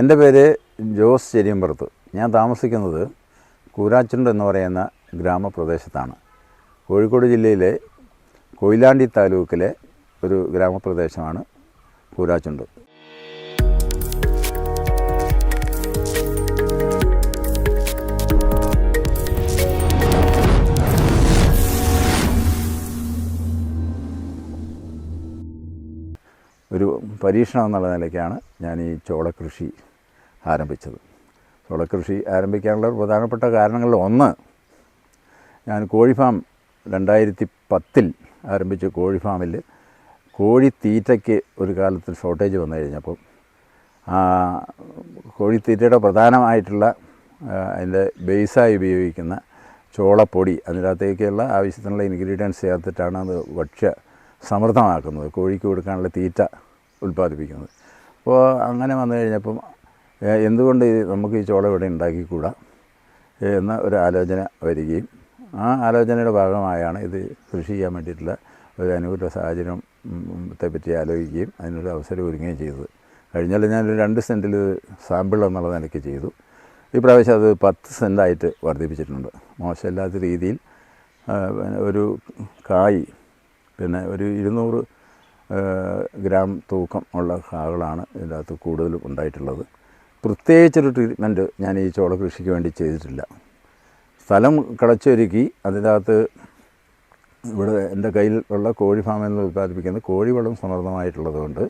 എൻ്റെ പേര് ജോസ് ചെരിയമ്പുറത്ത്. ഞാൻ താമസിക്കുന്നത് കൂരാച്ചുണ്ട് എന്ന് പറയുന്ന ഗ്രാമപ്രദേശത്താണ്. കോഴിക്കോട് ജില്ലയിലെ കൊയിലാണ്ടി താലൂക്കിലെ ഒരു ഗ്രാമപ്രദേശമാണ് കൂരാച്ചുണ്ട്. ഒരു പരീക്ഷണം എന്നുള്ള നിലയ്ക്കാണ് ഞാൻ ഈ ചോളകൃഷി ആരംഭിച്ചത്. ചോളകൃഷി ആരംഭിക്കാനുള്ള പ്രധാനപ്പെട്ട കാരണങ്ങളിൽ ഒന്ന്, ഞാൻ കോഴി ഫാം 2010 ആരംഭിച്ച കോഴി ഫാമിൽ കോഴിത്തീറ്റയ്ക്ക് ഒരു കാലത്ത് ഷോർട്ടേജ് വന്നു കഴിഞ്ഞപ്പോൾ കോഴിത്തീറ്റയുടെ പ്രധാനമായിട്ടുള്ള അതിൻ്റെ ബേസായി ഉപയോഗിക്കുന്ന ചോളപ്പൊടി, അതിനകത്തേക്കുള്ള ആവശ്യത്തിനുള്ള ഇൻഗ്രീഡിയൻസ് ചേർത്തിട്ടാണ് അത് ഭക്ഷ്യ സമൃദ്ധമാക്കുന്നത്, കോഴിക്ക് കൊടുക്കാനുള്ള തീറ്റ ഉൽപ്പാദിപ്പിക്കുന്നത്. അപ്പോൾ അങ്ങനെ വന്നു കഴിഞ്ഞപ്പം എന്തുകൊണ്ട് നമുക്ക് ഈ ചോള ഇവിടെ ഉണ്ടാക്കിക്കൂടാ എന്ന ഒരു ആലോചന വരികയും ആ ആലോചനയുടെ ഭാഗമായാണ് ഇത് കൃഷി ചെയ്യാൻ വേണ്ടിയിട്ടുള്ള ഒരു അനുകൂല സാഹചര്യത്തെ പറ്റി ആലോചിക്കുകയും അതിനൊരു അവസരം ഒരുങ്ങുകയും ചെയ്തത്. കഴിഞ്ഞാൽ ഞാനൊരു 2 സെൻറ്റിൽ സാമ്പിൾ എന്നുള്ള നിലയ്ക്ക് ചെയ്തു. ഈ പ്രാവശ്യം അത് 10 സെൻറ്റായിട്ട് വർദ്ധിപ്പിച്ചിട്ടുണ്ട്. മോശമില്ലാത്ത രീതിയിൽ ഒരു കായ്, പിന്നെ ഒരു 200 ഗ്രാം തൂക്കം ഉള്ള കാകളാണ് ഇതിൻ്റെ അകത്ത് കൂടുതലും ഉണ്ടായിട്ടുള്ളത്. പ്രത്യേകിച്ചൊരു ട്രീറ്റ്മെൻറ്റ് ഞാൻ ഈ ചോള കൃഷിക്ക് വേണ്ടി ചെയ്തിട്ടില്ല. സ്ഥലം കിളച്ചൊരുക്കി അതിൻ്റെ അകത്ത് ഇവിടെ എൻ്റെ കയ്യിൽ ഉള്ള കോഴി ഫാമിൽ നിന്ന് ഉൽപ്പാദിപ്പിക്കുന്ന കോഴിവളം സമൃദ്ധമായിട്ടുള്ളത് കൊണ്ട്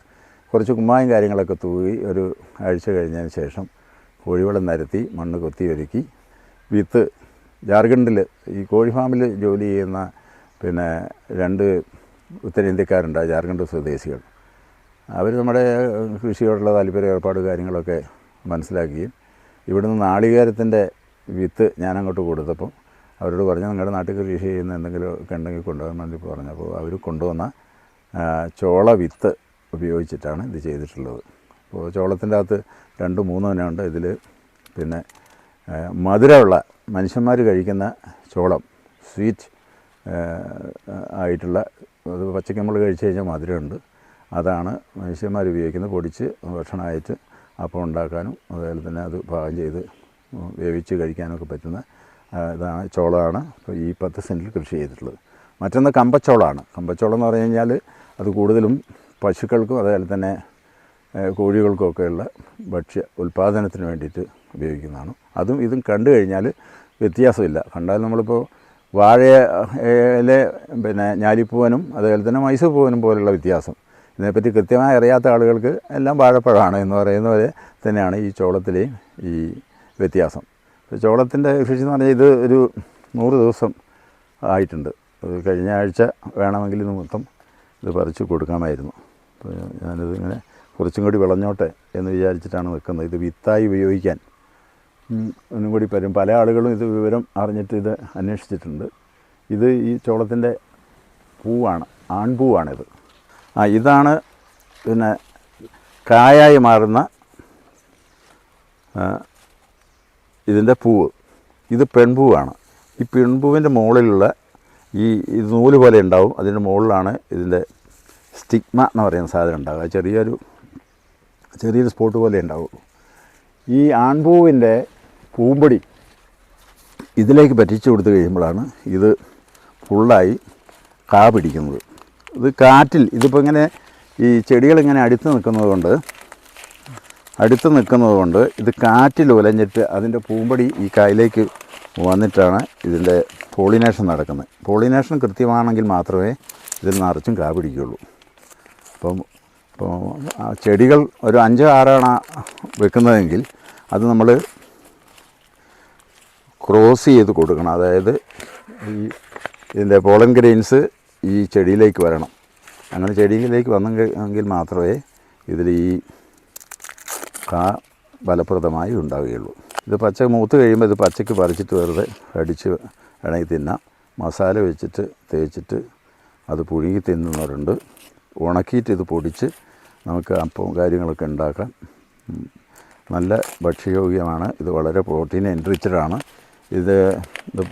കുറച്ച് കുമ്മായം കാര്യങ്ങളൊക്കെ തൂകി ഒരു ആഴ്ച കഴിഞ്ഞതിന് ശേഷം കോഴിവളം നിരത്തി മണ്ണ് കൊത്തി ഒരുക്കി വിത്ത് ജാർഖണ്ഡിൽ ഈ കോഴി ഫാമിൽ ജോലി ചെയ്യുന്ന പിന്നെ 2 ഉത്തരേന്ത്യക്കാരുണ്ട്, ജാർഖണ്ഡ് സ്വദേശികൾ. അവർ നമ്മുടെ കൃഷിയോടുള്ള താല്പര്യ ഏർപ്പാട് കാര്യങ്ങളൊക്കെ മനസ്സിലാക്കുകയും ഇവിടുന്ന് നാളികേരത്തിൻ്റെ വിത്ത് ഞാനങ്ങോട്ട് കൊടുത്തപ്പോൾ അവരോട് പറഞ്ഞു, നിങ്ങളുടെ നാട്ടിൽ കൃഷി ചെയ്യുന്ന എന്തെങ്കിലും ഒക്കെ ഉണ്ടെങ്കിൽ കൊണ്ടുപോകാൻ വേണ്ടി പറഞ്ഞപ്പോൾ അവർ കൊണ്ടുവന്ന ചോള വിത്ത് ഉപയോഗിച്ചിട്ടാണ് ഇത് ചെയ്തിട്ടുള്ളത്. അപ്പോൾ ചോളത്തിൻ്റെ അകത്ത് 2-3 ഇനമുണ്ട്. ഇതിൽ പിന്നെ മധുരമുള്ള മനുഷ്യന്മാർ കഴിക്കുന്ന ചോളം, സ്വീറ്റ് ആയിട്ടുള്ള, അത് പച്ചക്ക് നമ്മൾ കഴിച്ച് കഴിഞ്ഞാൽ മധുരമുണ്ട്, അതാണ് മനുഷ്യന്മാർ ഉപയോഗിക്കുന്നത്. പൊടിച്ച് ഭക്ഷണമായിട്ട് അപ്പം ഉണ്ടാക്കാനും അതുപോലെ തന്നെ അത് പാകം ചെയ്ത് വേവിച്ച് കഴിക്കാനൊക്കെ പറ്റുന്ന ഇതാണ് ചോളമാണ് ഇപ്പോൾ ഈ 10 സെൻറ്റിൽ കൃഷി ചെയ്തിട്ടുള്ളത്. മറ്റൊന്ന് കമ്പച്ചോളമാണ്. കമ്പച്ചോളം എന്ന് പറഞ്ഞു കഴിഞ്ഞാൽ അത് കൂടുതലും പശുക്കൾക്കും അതുപോലെ തന്നെ കോഴികൾക്കൊക്കെയുള്ള ഭക്ഷ്യ ഉൽപ്പാദനത്തിന് വേണ്ടിയിട്ട് ഉപയോഗിക്കുന്നതാണ്. അതും ഇതും കണ്ടു കഴിഞ്ഞാൽ വ്യത്യാസമില്ല. കണ്ടാൽ നമ്മളിപ്പോൾ വാഴയിലെ പിന്നെ ഞാലിപ്പൂവനും അതുപോലെ തന്നെ മൈസൂർ പൂവനും പോലുള്ള വ്യത്യാസം, ഇതിനെപ്പറ്റി കൃത്യമായി അറിയാത്ത ആളുകൾക്ക് എല്ലാം വാഴപ്പഴമാണ് എന്ന് പറയുന്ന പോലെ തന്നെയാണ് ഈ ചോളത്തിലെയും ഈ വ്യത്യാസം. ചോളത്തിൻ്റെ കൃഷി എന്ന് പറഞ്ഞാൽ ഇത് ഒരു 100 ദിവസം ആയിട്ടുണ്ട്. അത് കഴിഞ്ഞ ആഴ്ച വേണമെങ്കിൽ ഇത് മൊത്തം ഇത് പറിച്ച് കൊടുക്കാമായിരുന്നു. അപ്പോൾ ഞാനിത് ഇങ്ങനെ കുറച്ചും കൂടി വിളഞ്ഞോട്ടെ എന്ന് വിചാരിച്ചിട്ടാണ് നിൽക്കുന്നത്. ഇത് വിത്തായി ഉപയോഗിക്കാൻ ഒന്നും കൂടി വരും. പല ആളുകളും ഇത് വിവരം അറിഞ്ഞിട്ട് ഇത് അന്വേഷിച്ചിട്ടുണ്ട്. ഇത് ഈ ചോളത്തിൻ്റെ പൂവാണ്, ആൺപൂവാണിത്. ഇതാണ് പിന്നെ കായായി മാറുന്ന ഇതിൻ്റെ പൂവ്. ഇത് പെൺപൂവാണ്. ഈ പെൺപൂവിൻ്റെ മുകളിലുള്ള ഇത് നൂല് പോലെ ഉണ്ടാവും. അതിൻ്റെ മുകളിലാണ് ഇതിൻ്റെ സ്റ്റിഗ്മ എന്ന് പറയുന്ന സാധനം ഉണ്ടാവുക. ചെറിയൊരു സ്പോട്ട് പോലെ ഉണ്ടാവുള്ളൂ. ഈ ആൺപൂവിൻ്റെ പൂമ്പൊടി ഇതിലേക്ക് പറ്റിച്ചു കൊടുത്തു കഴിയുമ്പോഴാണ് ഇത് ഫുള്ളായി കാ പിടിക്കുന്നത്. ഇത് കാറ്റിൽ, ഇതിപ്പോൾ ഇങ്ങനെ ഈ ചെടികളിങ്ങനെ അടുത്ത് നിൽക്കുന്നത് കൊണ്ട് ഇത് കാറ്റിൽ ഉലഞ്ഞിട്ട് അതിൻ്റെ പൂമ്പൊടി ഈ കായിലേക്ക് വന്നിട്ടാണ് ഇതിൻ്റെ പോളിനേഷൻ നടക്കുന്നത്. പോളിനേഷൻ കൃത്യമാണെങ്കിൽ മാത്രമേ ഇതിൽ നിറച്ചും കാ പിടിക്കുകയുള്ളൂ. അപ്പോൾ ചെടികൾ ഒരു 5-6 വെക്കുന്നതെങ്കിൽ അത് നമ്മൾ ക്രോസ് ചെയ്ത് കൊടുക്കണം. അതായത് ഇതിൻ്റെ പോളൻ ഗ്രെയിൻസ് ഈ ചെടിയിലേക്ക് വരണം. അങ്ങനെ ചെടിയിലേക്ക് വന്നെങ്കിൽ മാത്രമേ ഇതിൽ ഈ കാ ഫലപ്രദമായി ഉണ്ടാവുകയുള്ളൂ. ഇത് പച്ച മൂത്ത് കഴിയുമ്പോൾ ഇത് പച്ചയ്ക്ക് പറിച്ചിട്ട് വെറുതെ അടിച്ച് വേണമെങ്കിൽ തിന്നാം. മസാല വെച്ചിട്ട് തേച്ചിട്ട് അത് പുഴുങ്ങി തിന്നുന്നവരുണ്ട്. ഉണക്കിയിട്ട് ഇത് പൊടിച്ച് നമുക്ക് അപ്പം കാര്യങ്ങളൊക്കെ ഉണ്ടാക്കാം. നല്ല ഭക്ഷ്യയോഗ്യമാണ്. ഇത് വളരെ പ്രോട്ടീൻ എൻറിച്ചഡാണ്. ഇത്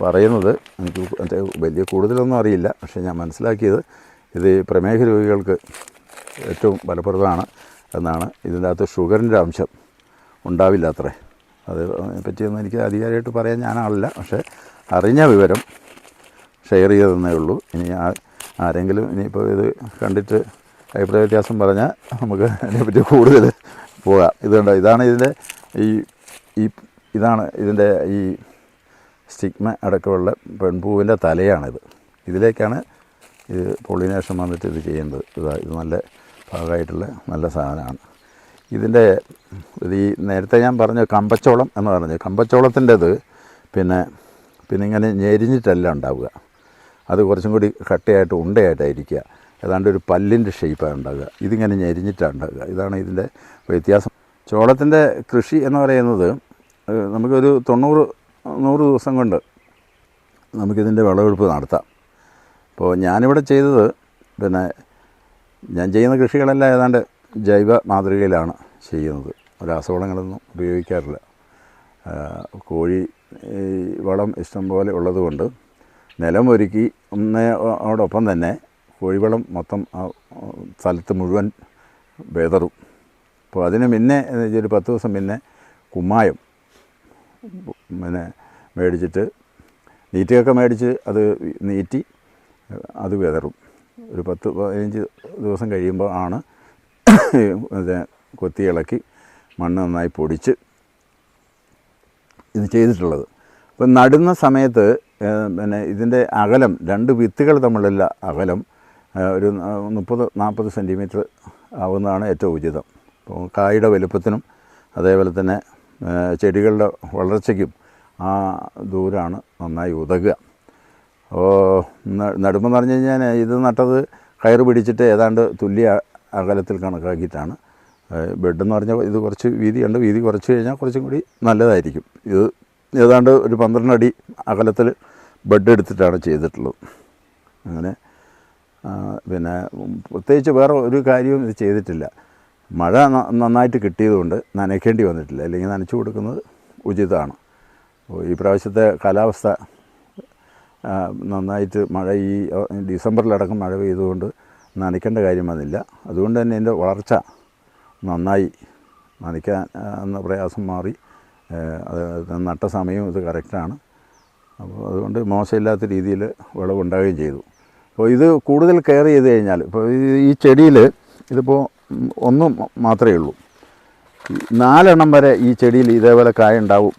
പറയുന്നത് എനിക്ക് വലിയ കൂടുതലൊന്നും അറിയില്ല, പക്ഷേ ഞാൻ മനസ്സിലാക്കിയത് ഇത് പ്രമേഹ രോഗികൾക്ക് ഏറ്റവും ഫലപ്രദമാണ് എന്നാണ്. ഇതിൻ്റെ അകത്ത് ഷുഗറിൻ്റെ അംശം ഉണ്ടാവില്ല അത്രേ. അത് പറ്റിയൊന്നും എനിക്ക് അധികാരമായിട്ട് പറയാൻ ഞാനാളില്ല. പക്ഷേ അറിഞ്ഞ വിവരം ഷെയർ ചെയ്തതന്നേ ഉള്ളൂ. ഇനി ആരെങ്കിലും ഇനിയിപ്പോൾ ഇത് കണ്ടിട്ട് അഭിപ്രായ വ്യത്യാസം പറഞ്ഞാൽ നമുക്ക് അതിനെപ്പറ്റി കൂടുതൽ പോകാം. ഇതുണ്ടോ, ഇതാണ് ഇതിൻ്റെ ഇതാണ് ഇതിൻ്റെ ഈ സ്റ്റിഗ്മ അടക്കമുള്ള പെൺപൂവിൻ്റെ തലയാണിത്. ഇതിലേക്കാണ് ഇത് പോളിനേഷൻ വന്നിട്ട് ഇത് ചെയ്യേണ്ടത്. ഇത് നല്ല ഭാഗമായിട്ടുള്ള നല്ല സാധനമാണ്. ഇതിൻ്റെ ഈ നേരത്തെ ഞാൻ പറഞ്ഞ കമ്പച്ചോളം എന്ന് പറഞ്ഞു, കമ്പച്ചോളത്തിൻ്റെത് പിന്നെ ഇങ്ങനെ ഞെരിഞ്ഞിട്ടല്ല ഉണ്ടാവുക. അത് കുറച്ചും കൂടി കട്ടയായിട്ട് ഉണ്ടയായിട്ടായിരിക്കുക. ഏതാണ്ട് ഒരു പല്ലിൻ്റെ ഷേപ്പാണ് ഉണ്ടാകുക. ഇതിങ്ങനെ ഞെരിഞ്ഞിട്ടാണ് ഉണ്ടാകുക. ഇതാണ് ഇതിൻ്റെ വ്യത്യാസം. ചോളത്തിൻ്റെ കൃഷി എന്ന് പറയുന്നത് നമുക്കൊരു 90-100 ദിവസം കൊണ്ട് നമുക്കിതിൻ്റെ വിളവെടുപ്പ് നടത്താം. അപ്പോൾ ഞാനിവിടെ ചെയ്തത് ഞാൻ ചെയ്യുന്ന കൃഷികളെല്ലാം ഏതാണ്ട് ജൈവ മാതൃകയിലാണ് ചെയ്യുന്നത്. രാസവളങ്ങളൊന്നും ഉപയോഗിക്കാറില്ല. കോഴി വളം ഇഷ്ടം പോലെ ഉള്ളതുകൊണ്ട് നിലമൊരുക്കി ഒന്നോടൊപ്പം തന്നെ കോഴിവളം മൊത്തം സ്ഥലത്ത് മുഴുവൻ വെതറും. അപ്പോൾ അതിന് മുന്നേ ഒരു 10 ദിവസം മുന്നേ കുമ്മായം മേടിച്ചിട്ട് നീറ്റിയൊക്കെ മേടിച്ച് അത് നീറ്റി അത് വെതറും. ഒരു 10-15 ദിവസം കഴിയുമ്പോൾ ആണ് കൊത്തി ഇളക്കി മണ്ണ് നന്നായി പൊടിച്ച് ഇത് ചെയ്തിട്ടുള്ളത്. അപ്പം നടുന്ന സമയത്ത് ഇതിൻ്റെ അകലം 2 വിത്തുകൾ തമ്മിലുള്ള അകലം ഒരു 30-40 സെൻറ്റിമീറ്റർ ആവുന്നതാണ് ഏറ്റവും ഉചിതം. അപ്പോൾ കായുടെ വലുപ്പത്തിനും അതേപോലെ തന്നെ ചെടികളുടെ വളർച്ചയ്ക്കും ആ ദൂരമാണ് നന്നായി ഉതകുക. അപ്പോൾ നടുമ്പോൾ എന്ന് പറഞ്ഞു കഴിഞ്ഞാൽ ഇത് നട്ടത് കയറ് പിടിച്ചിട്ട് ഏതാണ്ട് തുല്യ അകലത്തിൽ കണക്കാക്കിയിട്ടാണ്. ബെഡെന്ന് പറഞ്ഞാൽ ഇത് കുറച്ച് വീതിയുണ്ട്. വീതി കുറച്ച് കഴിഞ്ഞാൽ കുറച്ചും കൂടി നല്ലതായിരിക്കും. ഇത് ഏതാണ്ട് ഒരു 12 അടി അകലത്തിൽ ബെഡ് എടുത്തിട്ടാണ് ചെയ്തിട്ടുള്ളത്. അങ്ങനെ പ്രത്യേകിച്ച് വേറെ ഒരു കാര്യവും ഇത് ചെയ്തിട്ടില്ല. മഴ നന്നായിട്ട് കിട്ടിയതുകൊണ്ട് നനയ്ക്കേണ്ടി വന്നിട്ടില്ല. അല്ലെങ്കിൽ നനച്ചു കൊടുക്കുന്നത് ഉചിതമാണ്. ഈ പ്രാവശ്യത്തെ കാലാവസ്ഥ നന്നായിട്ട് മഴ ഈ ഡിസംബറിലടക്കം മഴ പെയ്തുകൊണ്ട് നനയ്ക്കേണ്ട കാര്യം വന്നില്ല. അതുകൊണ്ട് തന്നെ എൻ്റെ വളർച്ച നന്നായി നനയ്ക്കാൻ എന്ന പ്രയാസം മാറി. അത് നട്ട സമയവും ഇത് കറക്റ്റാണ്. അപ്പോൾ അതുകൊണ്ട് മോശമില്ലാത്ത രീതിയിൽ വിളവുണ്ടാവുകയും ചെയ്തു. അപ്പോൾ ഇത് കൂടുതൽ കെയർ ചെയ്ത് കഴിഞ്ഞാൽ ഇപ്പോൾ ഈ ചെടിയിൽ ഇതിപ്പോൾ 1 മാത്രമേ ഉള്ളൂ. 4 എണ്ണം വരെ ഈ ചെടിയിൽ ഇതേപോലെ കായ ഉണ്ടാവും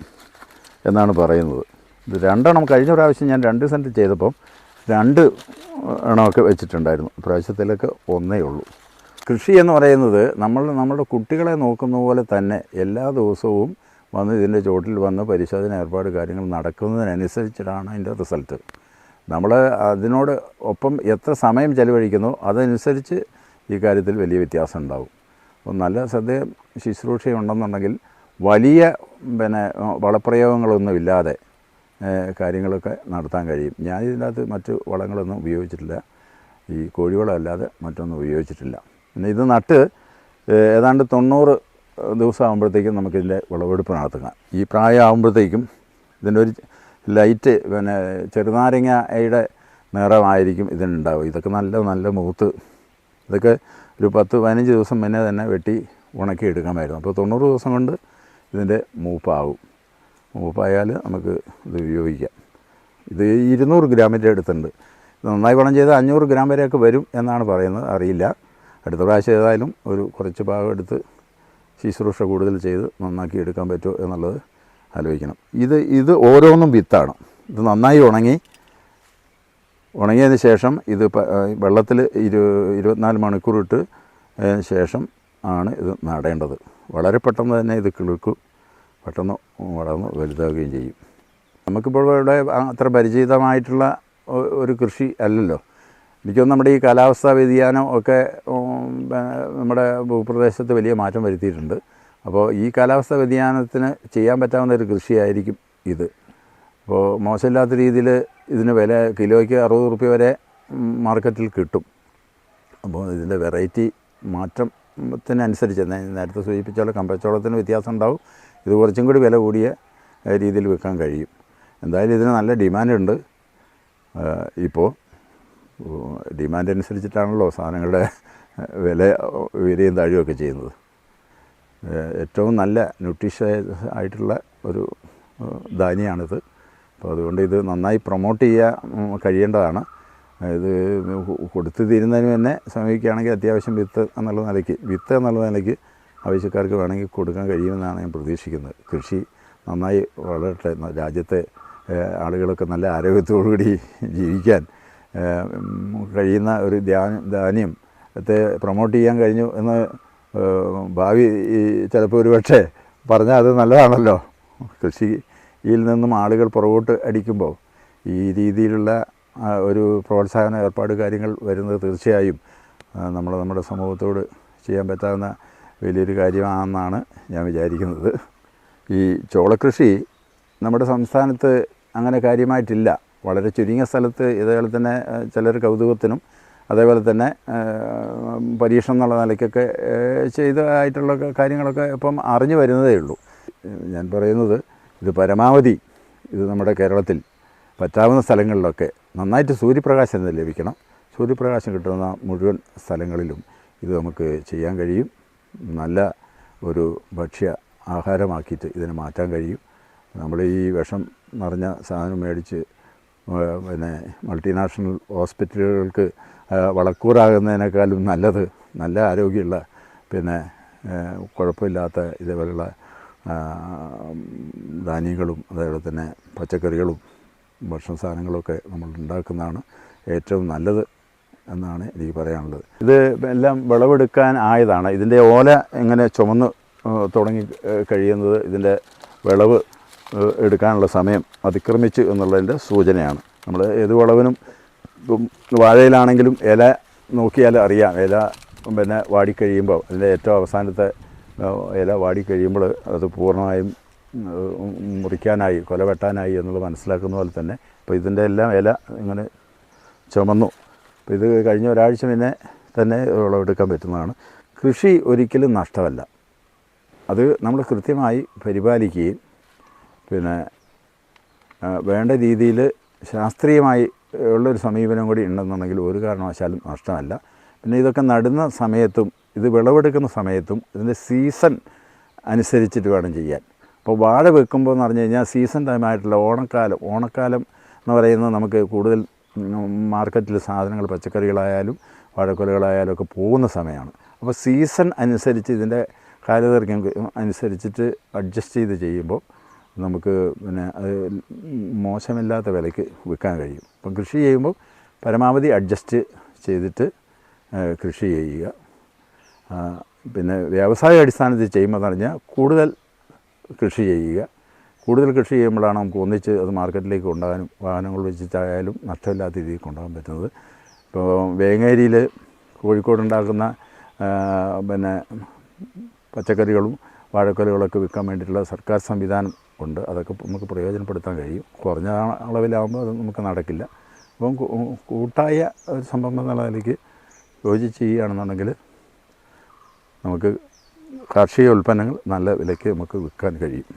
എന്നാണ് പറയുന്നത്. ഇത് 2 എണ്ണം കഴിഞ്ഞ പ്രാവശ്യം ഞാൻ 2 സെൻറ്റ് ചെയ്തപ്പോൾ 2 എണ്ണമൊക്കെ വെച്ചിട്ടുണ്ടായിരുന്നു. പ്രാവശ്യത്തിലൊക്കെ 1 ഉള്ളൂ. കൃഷി എന്ന് പറയുന്നത് നമ്മുടെ കുട്ടികളെ നോക്കുന്ന പോലെ തന്നെ എല്ലാ ദിവസവും വന്ന് ഇതിൻ്റെ ചുവട്ടിൽ വന്ന് പരിശോധന ഏർപ്പാട് കാര്യങ്ങൾ നടക്കുന്നതിനനുസരിച്ചിട്ടാണ് അതിൻ്റെ റിസൾട്ട്. നമ്മൾ അതിനോട് ഒപ്പം എത്ര സമയം ചെലവഴിക്കുന്നോ അതനുസരിച്ച് ഈ കാര്യത്തിൽ വലിയ വ്യത്യാസം ഉണ്ടാവും. അപ്പോൾ നല്ല ശ്രദ്ധയും ശുശ്രൂഷയും ഉണ്ടെന്നുണ്ടെങ്കിൽ വലിയ വളപ്രയോഗങ്ങളൊന്നുമില്ലാതെ കാര്യങ്ങളൊക്കെ നടത്താൻ കഴിയും. ഞാൻ ഇതിനകത്ത് മറ്റ് വളങ്ങളൊന്നും ഉപയോഗിച്ചിട്ടില്ല. ഈ കോഴിവളം അല്ലാതെ മറ്റൊന്നും ഉപയോഗിച്ചിട്ടില്ല. പിന്നെ ഇത് നട്ട് ഏതാണ്ട് 90 ദിവസം ആകുമ്പോഴത്തേക്കും നമുക്കിതിൻ്റെ വിളവെടുപ്പ് ഈ പ്രായം ആകുമ്പോഴത്തേക്കും ഇതിൻ്റെ ഒരു ലൈറ്റ് ചെറുനാരങ്ങയുടെ നിറമായിരിക്കും ഇതിനുണ്ടാവുക. ഇതൊക്കെ നല്ല മൂത്ത് ഇതൊക്കെ ഒരു 10-15 ദിവസം മുന്നേ തന്നെ വെട്ടി ഉണക്കി എടുക്കാമായിരുന്നു. അപ്പോൾ 90 ദിവസം കൊണ്ട് ഇതിൻ്റെ മൂപ്പാവും. മൂപ്പായാൽ നമുക്ക് ഇത് ഉപയോഗിക്കാം. ഇത് 200 ഗ്രാമിൻ്റെ അടുത്തുണ്ട്. ഇത് നന്നായി വളം ചെയ്ത് 500 ഗ്രാം വരെയൊക്കെ വരും എന്നാണ് പറയുന്നത്. അറിയില്ല. അടുത്ത പ്രാവശ്യം ഏതായാലും ഒരു കുറച്ച് ഭാഗം എടുത്ത് ശുശ്രൂഷ കൂടുതൽ ചെയ്ത് നന്നാക്കി എടുക്കാൻ പറ്റുമോ എന്നുള്ളത് ആലോചിക്കണം. ഇത് ഓരോന്നും വിത്താണ്. ഇത് നന്നായി ഉണങ്ങിയതിന് ശേഷം ഇത് വെള്ളത്തിൽ 24 മണിക്കൂർ ഇട്ട് ശേഷം ആണ് ഇത് നടേണ്ടത്. വളരെ പെട്ടെന്ന് തന്നെ ഇത് കിളുക്കും, പെട്ടെന്ന് വളർന്ന് വലുതാവുകയും ചെയ്യും. നമുക്കിപ്പോൾ ഇവിടെ അത്ര പരിചിതമായിട്ടുള്ള ഒരു കൃഷി അല്ലല്ലോ. എനിക്കൊന്നും നമ്മുടെ ഈ കാലാവസ്ഥാ വ്യതിയാനം ഒക്കെ നമ്മുടെ ഭൂപ്രദേശത്ത് വലിയ മാറ്റം വരുത്തിയിട്ടുണ്ട്. അപ്പോൾ ഈ കാലാവസ്ഥാ വ്യതിയാനത്തിന് ചെയ്യാൻ പറ്റാവുന്ന ഒരു കൃഷിയായിരിക്കും ഇത്. അപ്പോൾ മോശമില്ലാത്ത രീതിയിൽ ഇതിന് വില കിലോയ്ക്ക് 60 റുപ്യ വരെ മാർക്കറ്റിൽ കിട്ടും. അപ്പോൾ ഇതിൻ്റെ വെറൈറ്റി മാറ്റത്തിനനുസരിച്ച് നേരത്തെ സൂചിപ്പിച്ചാൽ കമ്പച്ചോളത്തിന് വ്യത്യാസം ഉണ്ടാവും. ഇത് കുറച്ചും കൂടി വില കൂടിയ രീതിയിൽ വിൽക്കാൻ കഴിയും. എന്തായാലും ഇതിന് നല്ല ഡിമാൻഡുണ്ട്. ഇപ്പോൾ ഡിമാൻഡ് അനുസരിച്ചിട്ടാണല്ലോ സാധനങ്ങളുടെ വില ഉയരുകയും താഴുകയൊക്കെ ചെയ്യുന്നത്. ഏറ്റവും നല്ല ന്യൂട്രീഷ്യസ് ആയിട്ടുള്ള ഒരു ധാന്യമാണിത്. അപ്പോൾ അതുകൊണ്ട് ഇത് നന്നായി പ്രൊമോട്ട് ചെയ്യാൻ കഴിയേണ്ടതാണ്. ഇത് കൊടുത്തു തീരുന്നതിന് തന്നെ സമീപിക്കുകയാണെങ്കിൽ അത്യാവശ്യം വിത്ത് എന്നുള്ള നിലയ്ക്ക് ആവശ്യക്കാർക്ക് വേണമെങ്കിൽ കൊടുക്കാൻ കഴിയുമെന്നാണ് ഞാൻ പ്രതീക്ഷിക്കുന്നത്. കൃഷി നന്നായി വളരട്ടെ. രാജ്യത്തെ ആളുകളൊക്കെ നല്ല ആരോഗ്യത്തോടുകൂടി ജീവിക്കാൻ കഴിയുന്ന ഒരു ധാന്യത്തെ പ്രൊമോട്ട് ചെയ്യാൻ കഴിഞ്ഞു എന്ന് ഭാവി ചിലപ്പോൾ ഒരുപക്ഷെ പറഞ്ഞാൽ അത് നല്ലതാണല്ലോ. കൃഷിയിൽ നിന്നും ആളുകൾ പുറകോട്ട് അടിക്കുമ്പോൾ ഈ രീതിയിലുള്ള ഒരു പ്രോത്സാഹന ഏർപ്പാട് കാര്യങ്ങൾ വരുന്നത് തീർച്ചയായും നമ്മുടെ സമൂഹത്തോട് ചെയ്യാൻ പറ്റാവുന്ന വലിയൊരു കാര്യമാണെന്നാണ് ഞാൻ വിചാരിക്കുന്നത്. ഈ ചോളക്കൃഷി നമ്മുടെ സംസ്ഥാനത്ത് അങ്ങനെ കാര്യമായിട്ടില്ല. വളരെ ചുരുങ്ങിയ സ്ഥലത്ത് ഇതേപോലെ തന്നെ ചിലർ കൗതുകത്തിനും അതേപോലെ തന്നെ പരീക്ഷണം എന്നുള്ള നിലയ്ക്കൊക്കെ ചെയ്തതായിട്ടുള്ള കാര്യങ്ങളൊക്കെ ഇപ്പം അറിഞ്ഞു വരുന്നതേ ഉള്ളൂ. ഞാൻ പറയുന്നത് ഇത് പരമാവധി ഇത് നമ്മുടെ കേരളത്തിൽ പറ്റാവുന്ന സ്ഥലങ്ങളിലൊക്കെ നന്നായിട്ട് സൂര്യപ്രകാശം ലഭിക്കണം. സൂര്യപ്രകാശം കിട്ടുന്ന മുഴുവൻ സ്ഥലങ്ങളിലും ഇത് നമുക്ക് ചെയ്യാൻ കഴിയും. നല്ല ഒരു ഭക്ഷ്യ ആഹാരമാക്കിയിട്ട് ഇതിനെ മാറ്റാൻ കഴിയും. നമ്മൾ ഈ വിഷം നിറഞ്ഞ സാധനം മേടിച്ച് പിന്നെ മൾട്ടിനാഷണൽ ഹോസ്പിറ്റലുകൾക്ക് വളക്കൂറാകുന്നതിനേക്കാളും നല്ലത് നല്ല ആരോഗ്യമുള്ള പിന്നെ കുഴപ്പമില്ലാത്ത ഇതേപോലുള്ള ധാന്യങ്ങളും അതേപോലെ തന്നെ പച്ചക്കറികളും ഭക്ഷണ സാധനങ്ങളൊക്കെ നമ്മൾ ഉണ്ടാക്കുന്നതാണ് ഏറ്റവും നല്ലത് എന്നാണ് എനിക്ക് പറയാനുള്ളത്. ഇത് എല്ലാം വിളവെടുക്കാൻ ആയതാണ്. ഇതിൻ്റെ ഓല ഇങ്ങനെ ചുമന്ന് തുടങ്ങി കഴിയുന്നത് ഇതിൻ്റെ വിളവ് എടുക്കാനുള്ള സമയം അതിക്രമിച്ചു എന്നുള്ളതിൻ്റെ സൂചനയാണ്. നമ്മൾ ഏത് വിളവിനും വാഴയിലാണെങ്കിലും ഇല നോക്കിയാൽ അറിയാം. ഇല പിന്നെ വാടിക്കഴിയുമ്പോൾ അതിൻ്റെ ഏറ്റവും അവസാനത്തെ ഇല വാടിക്കഴിയുമ്പോൾ അത് പൂർണ്ണമായും മുറിക്കാനായി കൊല വെട്ടാനായി എന്നുള്ളത് മനസ്സിലാക്കുന്ന പോലെ തന്നെ ഇപ്പോൾ ഇതിൻ്റെ എല്ലാം ഇല ഇങ്ങനെ ചുമന്നു. അപ്പോൾ ഇത് കഴിഞ്ഞ ഒരാഴ്ച പിന്നെ തന്നെ വിളവെടുക്കാൻ പറ്റുന്നതാണ്. കൃഷി ഒരിക്കലും നഷ്ടമല്ല. അത് നമ്മൾ കൃത്യമായി പരിപാലിക്കുകയും പിന്നെ വേണ്ട രീതിയിൽ ശാസ്ത്രീയമായി ഉള്ളൊരു സമീപനം കൂടി ഉണ്ടെന്നുണ്ടെങ്കിൽ ഒരു കാരണവശാലും നഷ്ടമല്ല. പിന്നെ ഇതൊക്കെ നടുന്ന സമയത്തും ഇത് വിളവെടുക്കുന്ന സമയത്തും ഇതിൻ്റെ സീസൺ അനുസരിച്ചിട്ട് വേണം ചെയ്യാൻ. അപ്പോൾ വാഴ വെക്കുമ്പോൾ എന്ന് പറഞ്ഞു കഴിഞ്ഞാൽ സീസൺ ടൈമായിട്ടുള്ള ഓണക്കാലം എന്ന് പറയുന്നത് നമുക്ക് കൂടുതൽ മാർക്കറ്റിൽ സാധനങ്ങൾ പച്ചക്കറികളായാലും വാഴക്കൊലകളായാലും ഒക്കെ പോകുന്ന സമയമാണ്. അപ്പോൾ സീസൺ അനുസരിച്ച് ഇതിൻ്റെ കാലദൈർഘ്യം അനുസരിച്ചിട്ട് അഡ്ജസ്റ്റ് ചെയ്ത് ചെയ്യുമ്പോൾ നമുക്ക് പിന്നെ അത് മോശമില്ലാത്ത വിലയ്ക്ക് വിൽക്കാൻ കഴിയും. അപ്പം കൃഷി ചെയ്യുമ്പോൾ പരമാവധി അഡ്ജസ്റ്റ് ചെയ്തിട്ട് കൃഷി ചെയ്യുക. പിന്നെ വ്യവസായ അടിസ്ഥാനത്തിൽ ചെയ്യുമ്പോൾ എന്ന് പറഞ്ഞാൽ കൂടുതൽ കൃഷി ചെയ്യുക. കൂടുതൽ കൃഷി ചെയ്യുമ്പോഴാണ് നമുക്ക് ഒന്നിച്ച് അത് മാർക്കറ്റിലേക്ക് കൊണ്ടുപോകാനും വാഹനങ്ങൾ വെച്ചിട്ടായാലും നഷ്ടമില്ലാത്ത രീതിയിൽ കൊണ്ടുപോകാൻ പറ്റുന്നത്. ഇപ്പോൾ വേങ്ങേരിയിൽ കോഴിക്കോടുണ്ടാക്കുന്ന പിന്നെ പച്ചക്കറികളും വാഴക്കൊലകളൊക്കെ വിൽക്കാൻ വേണ്ടിയിട്ടുള്ള സർക്കാർ സംവിധാനം ഉണ്ട്. അതൊക്കെ നമുക്ക് പ്രയോജനപ്പെടുത്താൻ കഴിയും. കുറഞ്ഞ അളവിലാകുമ്പോൾ അത് നമുക്ക് നടക്കില്ല. അപ്പം കൂട്ടായ ഒരു സംഭവം എന്നുള്ള നിലയ്ക്ക് യോജിച്ച് ചെയ്യുകയാണെന്നുണ്ടെങ്കിൽ നമുക്ക് കാർഷിക ഉൽപ്പന്നങ്ങൾ നല്ല വിലയ്ക്ക് നമുക്ക് വിൽക്കാൻ കഴിയും.